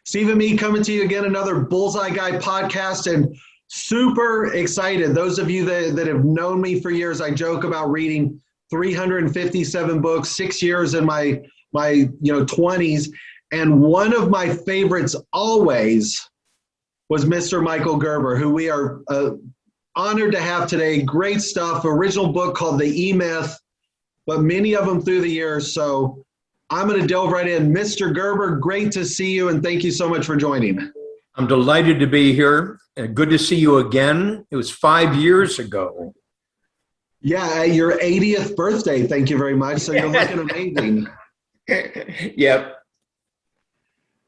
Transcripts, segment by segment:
Steve and me coming to you again, another Bullseye Guy podcast, and super excited. Those of you that have known me for years, I joke about reading 357 books, 6 years in my 20s, and one of my favorites always was Mr. Michael Gerber, who we are honored to have today. Great stuff. Original book called The E-Myth, but many of them through the years. So I'm going to delve right in. Mr. Gerber, great to see you, and thank you so much for joining. I'm delighted to be here. Good to see you again. It was 5 years ago. Yeah, your 80th birthday. Thank you very much. So you're looking amazing. Yep.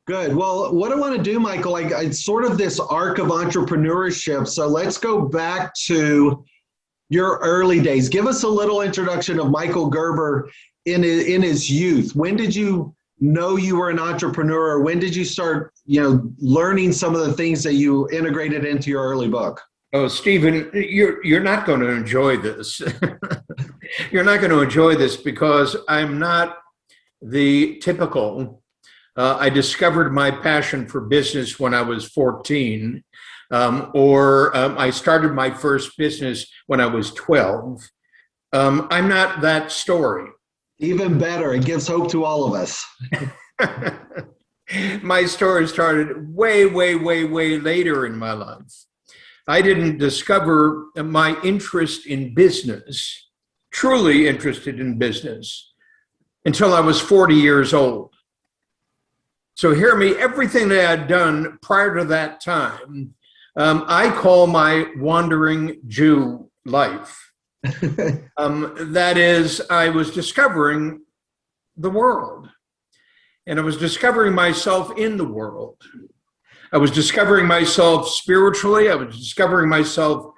Good. Well, what I want to do, Michael, it's sort of this arc of entrepreneurship. So let's go back to your early days. Give us a little introduction of Michael Gerber in his youth. When did you know you were an entrepreneur? When did you start, learning some of the things that you integrated into your early book? Oh, Stephen, you're not going to enjoy this. You're not going to enjoy this because I'm not the typical. I discovered my passion for business when I was 14, or I started my first business when I was 12. I'm not that story. Even better. It gives hope to all of us. My story started way, way, way, way later in my life. I didn't discover my interest in business, truly interested in business, until I was 40 years old. So hear me, everything that I had done prior to that time, I call my wandering Jew life. That is, I was discovering the world, and I was discovering myself in the world. I was discovering myself spiritually. I was discovering myself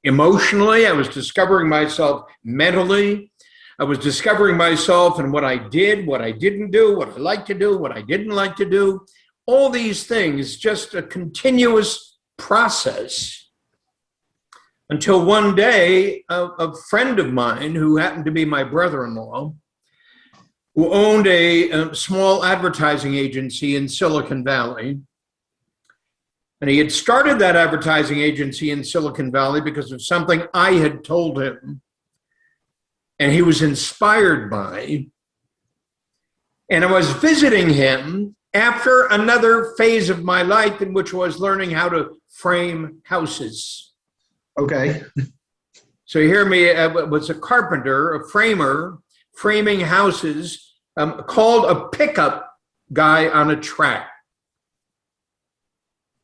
emotionally. I was discovering myself mentally. I was discovering myself and what I did, what I didn't do, what I liked to do, what I didn't like to do. All these things, just a continuous process. Until one day, a friend of mine who happened to be my brother-in-law, who owned a small advertising agency in Silicon Valley, and he had started that advertising agency in Silicon Valley because of something I had told him, and he was inspired by. And I was visiting him after another phase of my life, in which was learning how to frame houses. Okay. So hear me, was a carpenter, a framer, framing houses, called a pickup guy on a track.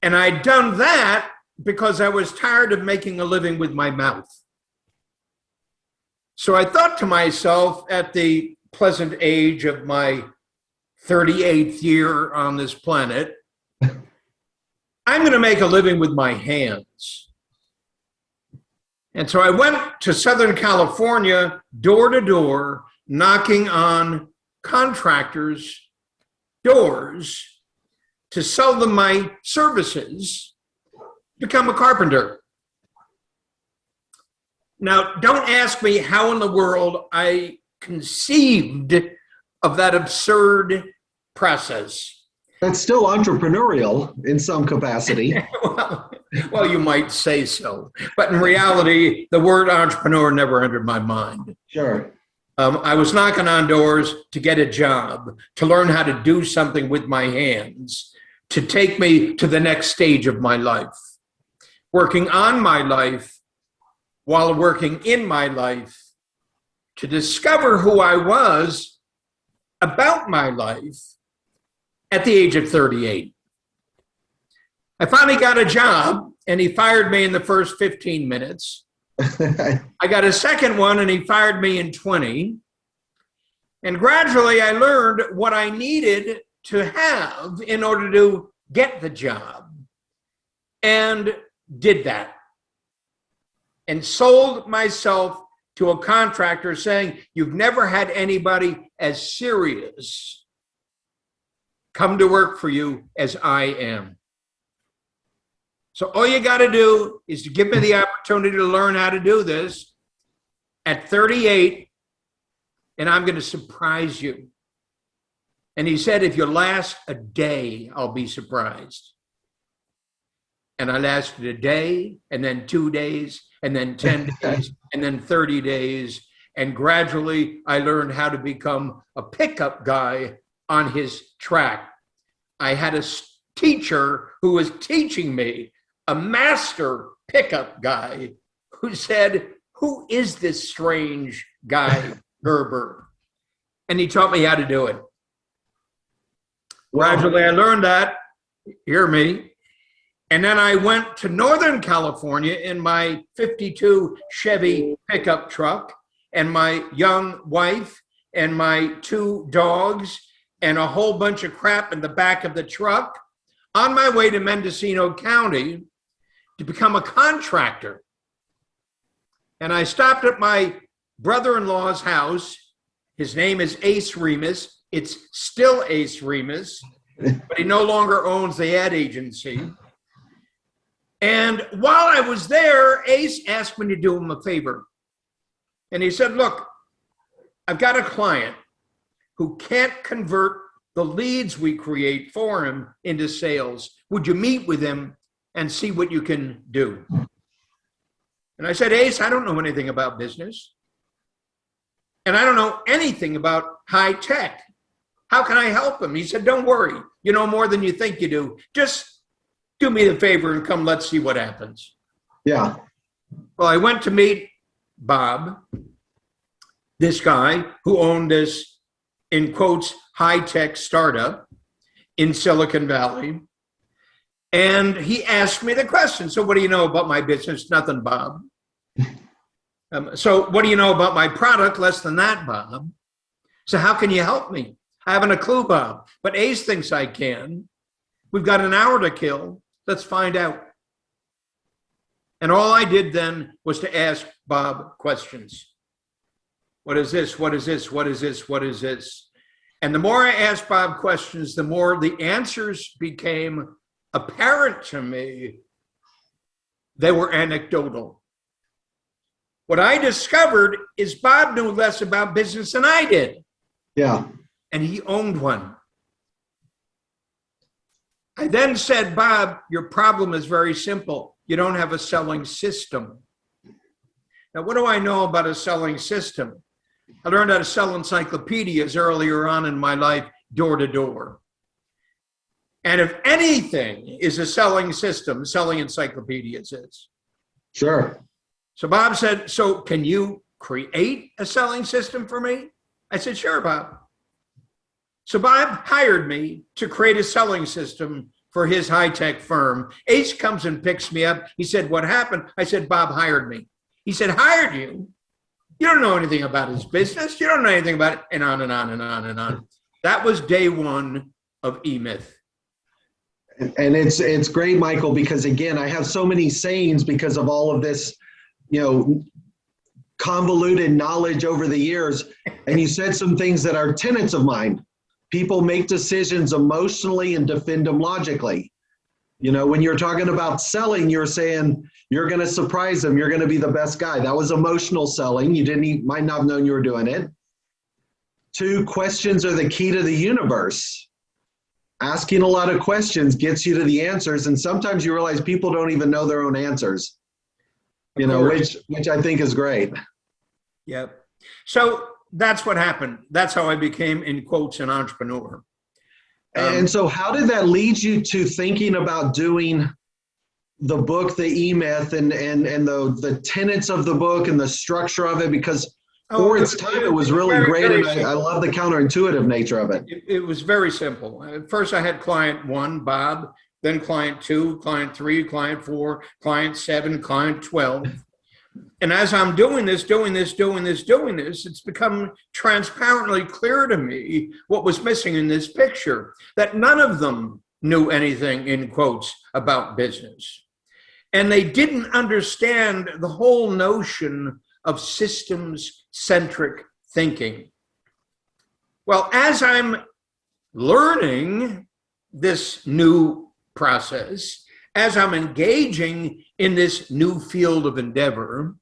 And I'd done that because I was tired of making a living with my mouth. So I thought to myself, at the pleasant age of my 38th year on this planet, I'm going to make a living with my hands. And so I went to Southern California, door to door, knocking on contractors' doors to sell them my services, become a carpenter. Now, don't ask me how in the world I conceived of that absurd process. That's still entrepreneurial in some capacity. Well, you might say so. But in reality, the word entrepreneur never entered my mind. Sure. I was knocking on doors to get a job, to learn how to do something with my hands, to take me to the next stage of my life. Working on my life while working in my life, to discover who I was about my life at the age of 38. I finally got a job, and he fired me in the first 15 minutes. I got a second one, and he fired me in 20. And gradually, I learned what I needed to have in order to get the job, and did that. And sold myself to a contractor saying, "You've never had anybody as serious come to work for you as I am. So all you got to do is to give me the opportunity to learn how to do this at 38, and I'm going to surprise you." And he said, if you last a day, I'll be surprised. And I lasted a day, and then 2 days, and then 10 days, and then 30 days. And gradually, I learned how to become a pickup guy on his track. I had a teacher who was teaching me, a master pickup guy, who said, who is this strange guy, Gerber? And he taught me how to do it. Wow. Gradually, I learned that. Hear me. And then I went to Northern California in my 52 Chevy pickup truck, and my young wife and my 2 dogs and a whole bunch of crap in the back of the truck, on my way to Mendocino County to become a contractor. And I stopped at my brother-in-law's house. His name is Ace Remus. It's still Ace Remus, but he no longer owns the ad agency. And while I was there, Ace asked me to do him a favor. And he said, look, I've got a client who can't convert the leads we create for him into sales. Would you meet with him and see what you can do? And I said, Ace, I don't know anything about business. And I don't know anything about high tech. How can I help him? He said, don't worry. You know more than you think you do. Just do me the favor and come, let's see what happens. Yeah. Well, I went to meet Bob, this guy who owned this, in quotes, high-tech startup in Silicon Valley. And he asked me the question, so what do you know about my business? Nothing, Bob. So what do you know about my product? Less than that, Bob. So how can you help me? I haven't a clue, Bob, but Ace thinks I can. We've got an hour to kill. Let's find out. And all I did then was to ask Bob questions. What is this? What is this? What is this? What is this? And the more I asked Bob questions, the more the answers became apparent to me. They were anecdotal. What I discovered is Bob knew less about business than I did. Yeah. And he owned one. I then said, Bob, your problem is very simple. You don't have a selling system. Now, what do I know about a selling system? I learned how to sell encyclopedias earlier on in my life, door to door. And if anything is a selling system, selling encyclopedias is. Sure. So Bob said, so can you create a selling system for me? I said, sure, Bob. So Bob hired me to create a selling system for his high-tech firm. Ace comes and picks me up. He said, what happened? I said, Bob hired me. He said, hired you? You don't know anything about his business. You don't know anything about it. And on and on and on and on. That was day one of eMyth. And it's great, Michael, because again, I have so many sayings because of all of this, convoluted knowledge over the years. And you said some things that are tenets of mine. People make decisions emotionally and defend them logically. When you're talking about selling, you're saying you're going to surprise them. You're going to be the best guy. That was emotional selling. You might not have known you were doing it. 2, questions are the key to the universe. Asking a lot of questions gets you to the answers. And sometimes you realize people don't even know their own answers, which I think is great. Yep. So that's what happened. That's how I became, in quotes, an entrepreneur. And so how did that lead you to thinking about doing the book, the eMyth, and the tenets of the book and the structure of it? Because for its time, it was really great, and I love the counterintuitive nature of it. It was very simple. First, I had client 1, Bob, then client 2, client 3, client 4, client 7, client 12. And as I'm doing this, it's become transparently clear to me what was missing in this picture, that none of them knew anything, in quotes, about business. And they didn't understand the whole notion of systems-centric thinking. Well, as I'm learning this new process, as I'm engaging in this new field of endeavor,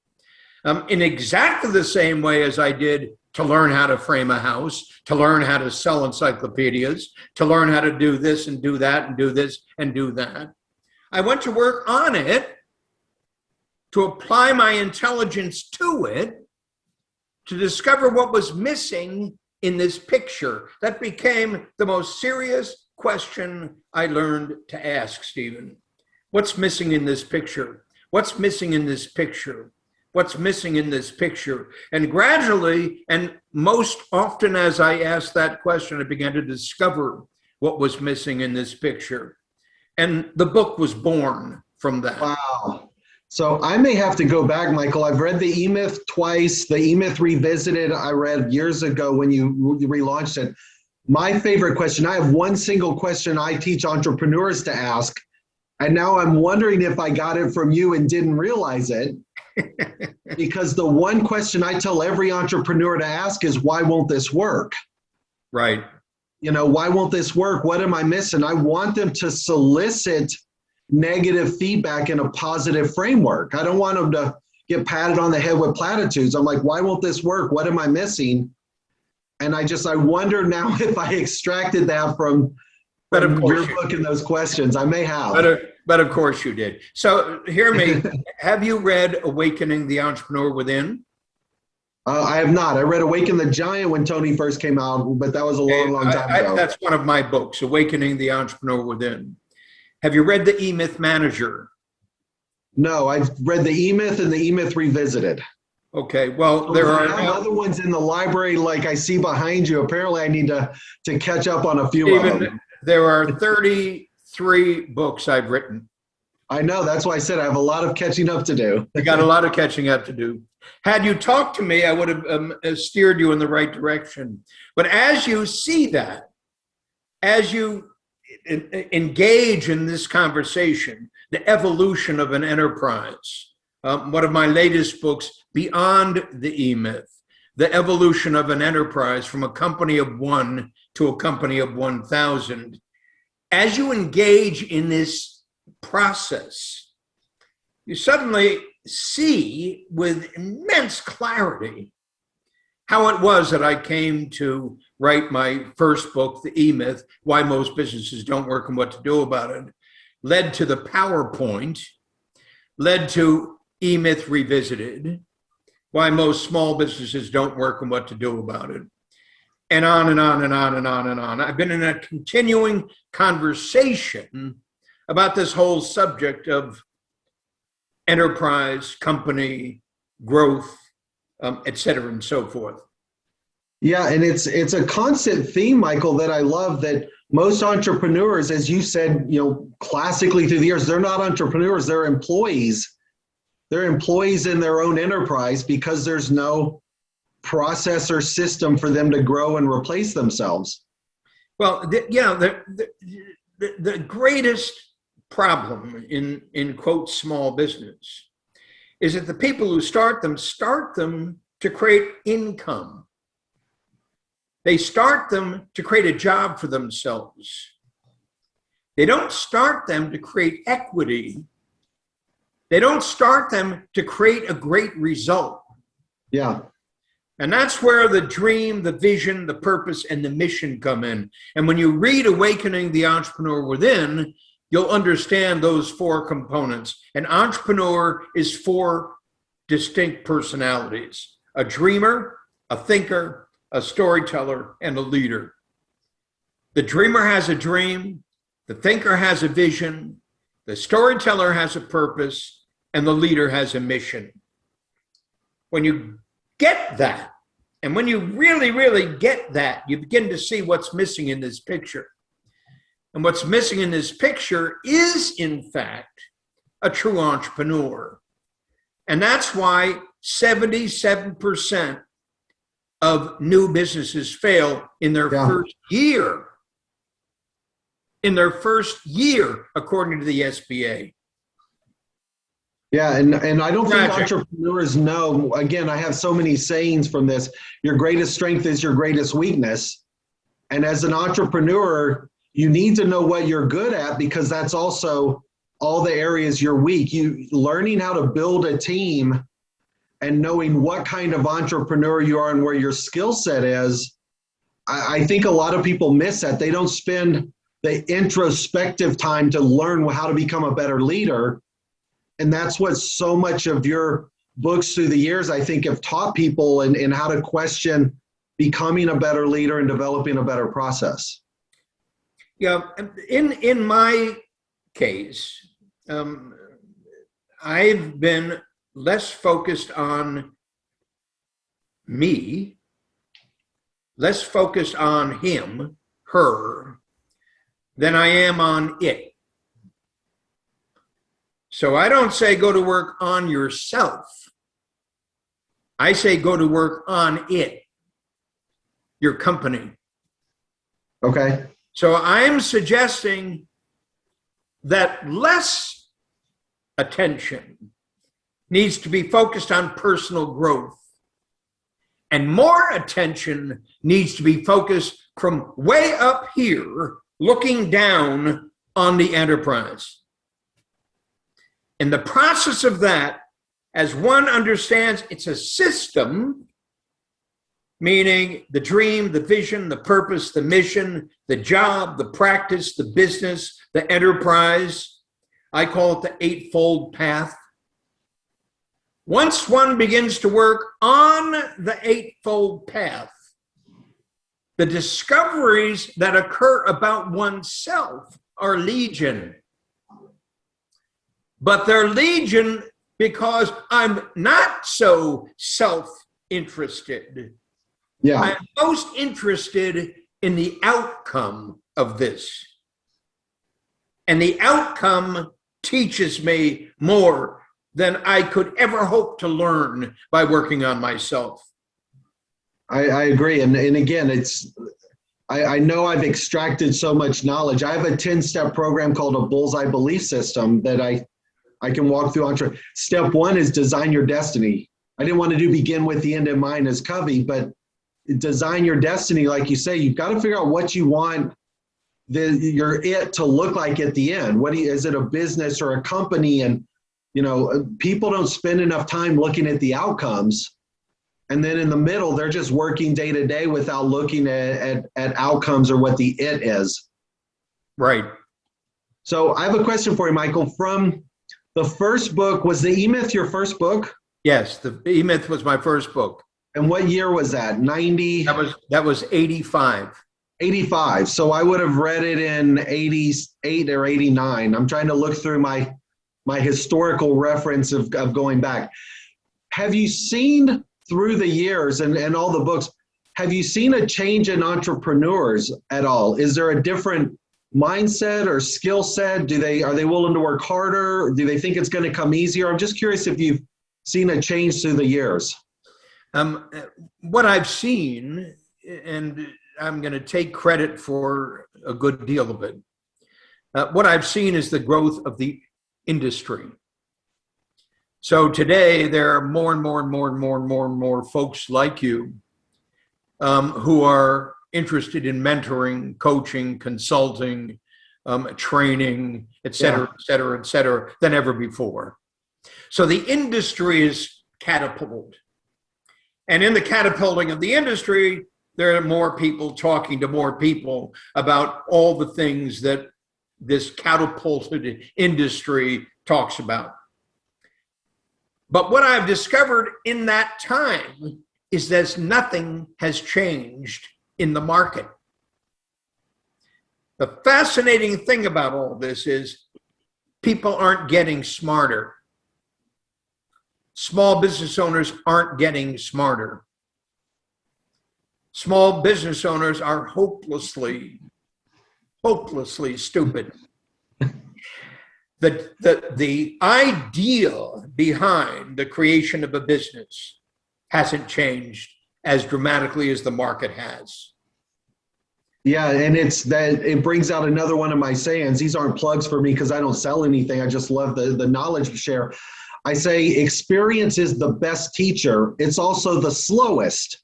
in exactly the same way as I did to learn how to frame a house, to learn how to sell encyclopedias, to learn how to do this and do that and do this and do that. I went to work on it, to apply my intelligence to it, to discover what was missing in this picture. That became the most serious question I learned to ask, Stephen. What's missing in this picture? What's missing in this picture? What's missing in this picture? And gradually, and most often as I asked that question, I began to discover what was missing in this picture. And the book was born from that. Wow. So I may have to go back, Michael. I've read the E-Myth twice. The E-Myth Revisited I read years ago when you relaunched it. My favorite question, I have one single question I teach entrepreneurs to ask. And now I'm wondering if I got it from you and didn't realize it. Because the one question I tell every entrepreneur to ask is, why won't this work? Right. You know, why won't this work? What am I missing? I want them to solicit negative feedback in a positive framework. I don't want them to get patted on the head with platitudes. I'm like, why won't this work? What am I missing? And I wonder now if I extracted that from your book and those questions. I may have. But of course you did. So hear me. Have you read Awakening the Entrepreneur Within? I have not. I read Awaken the Giant when Tony first came out, but that was a long time ago. That's one of my books, Awakening the Entrepreneur Within. Have you read the E-Myth Manager? No, I've read the E-Myth and the E-Myth Revisited. Okay, well, there are other ones in the library like I see behind you. Apparently I need to catch up on a few of them. There are 33 books I've written. I know, that's why I said I have a lot of catching up to do. I got a lot of catching up to do. Had you talked to me, I would have steered you in the right direction. But as you see that, as you engage in this conversation, the evolution of an enterprise, one of my latest books, Beyond the E-Myth, the evolution of an enterprise from a company of one to a company of 1,000. As you engage in this process, you suddenly see with immense clarity how it was that I came to write my first book, The E-Myth, Why Most Businesses Don't Work and What to Do About It, led to the PowerPoint, led to E-Myth Revisited, Why Most Small Businesses Don't Work and What to Do About It, and on and on and on and on and on. I've been in a continuing conversation about this whole subject of enterprise, company, growth, et cetera, and so forth. Yeah, and it's a constant theme, Michael, that I love, that most entrepreneurs, as you said, classically through the years, they're not entrepreneurs, they're employees. They're employees in their own enterprise because there's no process or system for them to grow and replace themselves. Well, the greatest problem in quote small business is that the people who start them to create income. They start them to create a job for themselves. They don't start them to create equity. They don't start them to create a great result. Yeah. And that's where the dream, the vision, the purpose, and the mission come in. And when you read Awakening the Entrepreneur Within, you'll understand those four components. An entrepreneur is four distinct personalities: a dreamer, a thinker, a storyteller, and a leader. The dreamer has a dream, the thinker has a vision, the storyteller has a purpose, and the leader has a mission. When you get that, and when you really, really get that, you begin to see what's missing in this picture. And what's missing in this picture is, in fact, a true entrepreneur. And that's why 77% of new businesses fail in their first year. In their first year, according to the SBA. Yeah, and I don't think entrepreneurs know, again, I have so many sayings from this, your greatest strength is your greatest weakness. And as an entrepreneur, you need to know what you're good at, because that's also all the areas you're weak. Learning how to build a team and knowing what kind of entrepreneur you are and where your skill set is, I think a lot of people miss that. They don't spend the introspective time to learn how to become a better leader. And that's what so much of your books through the years, I think, have taught people in how to question becoming a better leader and developing a better process. Yeah, in my case, I've been less focused on me, less focused on him, her, than I am on it. So I don't say go to work on yourself. I say go to work on it, your company. Okay. So I'm suggesting that less attention needs to be focused on personal growth, and more attention needs to be focused from way up here, looking down on the enterprise. In the process of that, as one understands it's a system, meaning the dream, the vision, the purpose, the mission, the job, the practice, the business, the enterprise. I call it the eightfold path. Once one begins to work on the eightfold path, the discoveries that occur about oneself are legion. But they're legion because I'm not so self-interested. Yeah. I'm most interested in the outcome of this. And the outcome teaches me more than I could ever hope to learn by working on myself. I agree. And again, I know I've extracted so much knowledge. I have a 10-step program called a Bullseye belief system that I can walk through. Step one is design your destiny. I didn't want to do begin with the end in mind as Covey, but design your destiny. Like you say, you've got to figure out what you want your it to look like at the end. Is it a business or a company? And, people don't spend enough time looking at the outcomes. And then in the middle, they're just working day to day without looking at outcomes or what the it is. Right. So I have a question for you, Michael. From the first book, was the E-Myth your first book? Yes, the E-Myth was my first book. And what year was that? 90? That was 85. 85. So I would have read it in 88 or 89. I'm trying to look through my historical reference of going back. Have you seen through the years and all the books, have you seen a change in entrepreneurs at all? Is there a different mindset or skill set? Are they willing to work harder? Do they think it's going to come easier? I'm just curious if you've seen a change through the years. What I've seen, and I'm going to take credit for a good deal of it. What I've seen is the growth of the industry. So today there are more and more folks like you who are interested in mentoring, coaching, consulting, training, et cetera, than ever before. So the industry is catapulted. And in the catapulting of the industry, there are more people talking to more people about all the things that this catapulted industry talks about. But what I've discovered in that time is that nothing has changed in the market. The fascinating thing about all this is people aren't getting smarter. Small business owners aren't getting smarter. Small business owners are hopelessly stupid. The idea behind the creation of a business hasn't changed as dramatically as the market has. Yeah, and it brings out another one of my sayings. These aren't plugs for me because I don't sell anything. I just love the knowledge share. I say experience is the best teacher. It's also the slowest.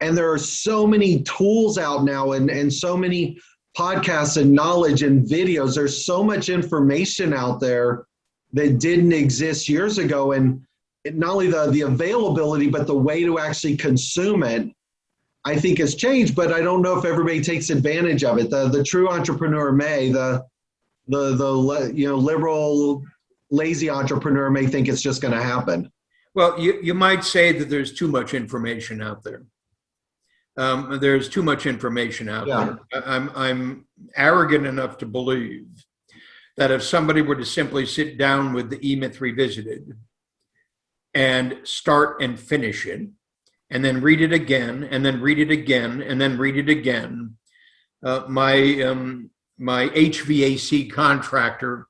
And there are so many tools out now and so many podcasts and knowledge and videos. There's so much information out there that didn't exist years ago. And not only the availability, but the way to actually consume it, I think has changed, but I don't know if everybody takes advantage of it. The true entrepreneur may, the liberal, lazy entrepreneur may think it's just going to happen. Well, you might say that there's too much information out there. There's too much information out there. I'm arrogant enough to believe that if somebody were to simply sit down with the E-Myth Revisited and start and finish it, and then read it again, and then read it again, and then read it again, my HVAC contractor,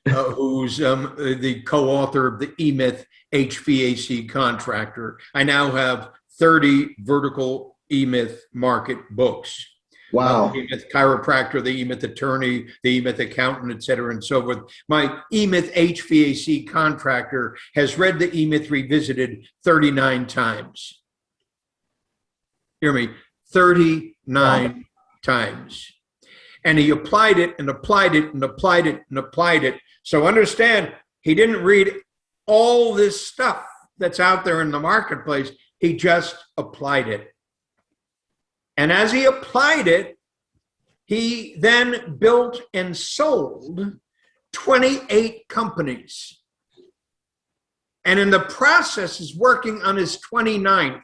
who's the co-author of the E-Myth HVAC Contractor, I now have 30 vertical E-Myth market books. Wow. The E-Myth chiropractor, the E-Myth attorney, the E-Myth accountant, et cetera, and so forth. My E-Myth HVAC contractor has read the E-Myth Revisited 39 times. Hear me, 39 times. And he applied it and applied it and applied it and applied it. So understand, he didn't read all this stuff that's out there in the marketplace. He just applied it. And as he applied it, he then built and sold 28 companies. And in the process is working on his 29th.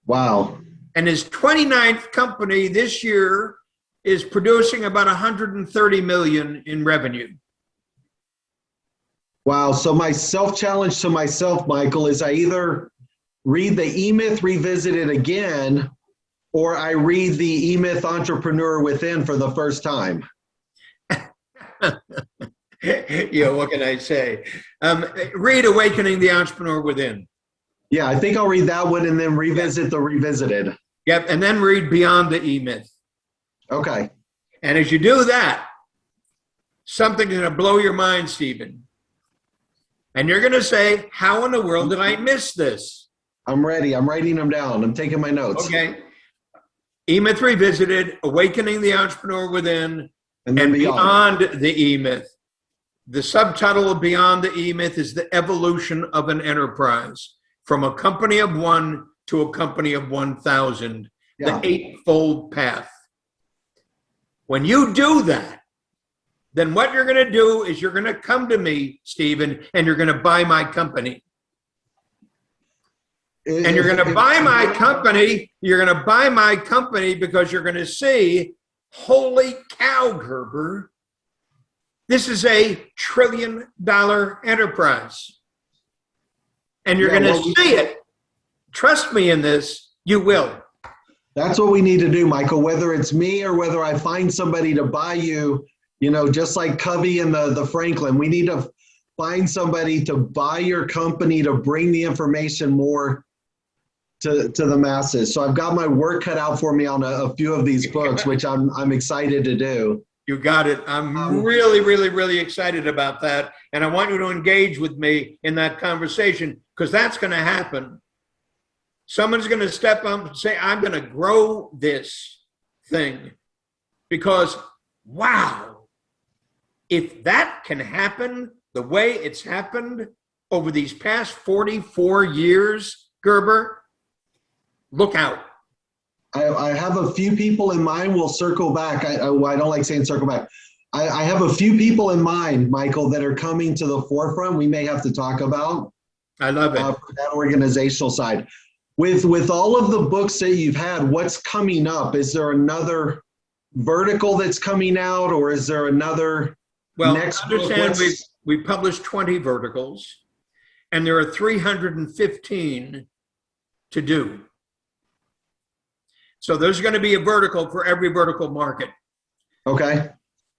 Wow. And his 29th company this year is producing about 130 million in revenue. Wow. So my self-challenge to myself, Michael, is I either read the E-Myth Revisited again, or I read the E-Myth Entrepreneur Within for the first time. Yeah, what can I say? Read Awakening the Entrepreneur Within. Yeah, I think I'll read that one and then revisit the Revisited. Yep, and then read Beyond the E-Myth. Okay. And as you do that, something's going to blow your mind, Stephen. And you're going to say, how in the world did I miss this? I'm ready. I'm writing them down. I'm taking my notes. Okay. E-Myth Revisited, Awakening the Entrepreneur Within, and Beyond the E-Myth. The subtitle of Beyond the E-Myth is the evolution of an enterprise from a company of one to a company of 1,000, the eightfold path. When you do that, then what you're going to do is you're going to come to me, Stephen, and you're going to buy my company. And you're going to buy my company. You're going to buy my company because you're going to see, holy cow, Gerber, this is a $1 trillion enterprise. And you're going to see it. Trust me in this, you will. That's what we need to do, Michael, whether it's me or whether I find somebody to buy you, just like Covey and the Franklin, we need to find somebody to buy your company to bring the information more to the masses. So I've got my work cut out for me on a few of these books, which I'm excited to do. You got it. I'm really, really, really excited about that. And I want you to engage with me in that conversation because that's going to happen. Someone's going to step up and say, I'm going to grow this thing because, wow, if that can happen the way it's happened over these past 44 years, Gerber, look out. I have a few people in mind. We'll circle back. I don't like saying circle back. I have a few people in mind, Michael, that are coming to the forefront we may have to talk about. I love it. For that organizational side. With all of the books that you've had, what's coming up? Is there another vertical that's coming out, or is there another next understand book? We published 20 verticals, and there are 315 to do. So there's going to be a vertical for every vertical market. Okay.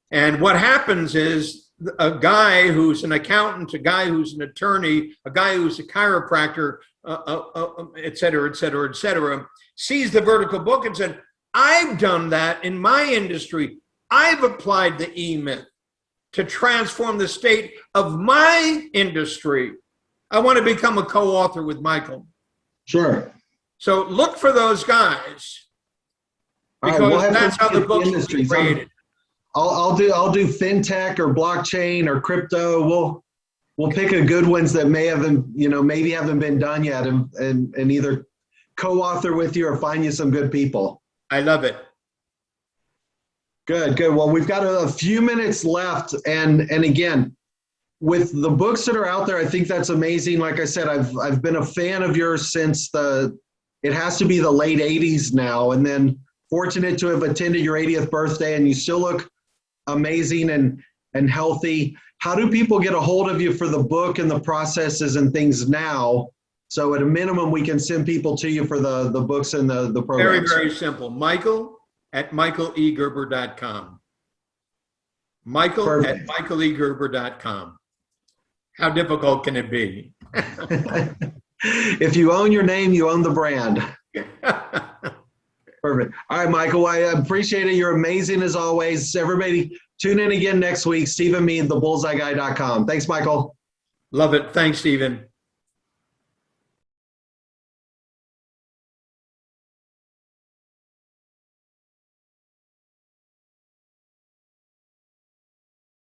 And what happens is a guy who's an accountant, a guy who's an attorney, a guy who's a chiropractor, et cetera, et cetera, et cetera, sees the vertical book and said, I've done that in my industry. I've applied the E-Myth to transform the state of my industry. I want to become a co-author with Michael. Sure. So look for those guys. Because that's how the books will be created. I'll do fintech or blockchain or crypto. we'll pick a good ones that may haven't, maybe haven't been done yet, and either co-author with you or find you some good people. I love it. Good. Well, we've got a few minutes left, and again, with the books that are out there, I think that's amazing. Like I said, I've been a fan of yours since it has to be the late 80s now, and then fortunate to have attended your 80th birthday, and you still look amazing and healthy. How do people get a hold of you for the book and the processes and things now? So at a minimum, we can send people to you for the books and the programs. Very, very simple. Michael@michaelegerber.com. Michael@michaelegerber.com. How difficult can it be? If you own your name, you own the brand. Perfect. All right, Michael, I appreciate it. You're amazing as always. Everybody, tune in again next week. Stephen Mead, thebullseyeguy.com. Thanks, Michael. Love it. Thanks, Stephen.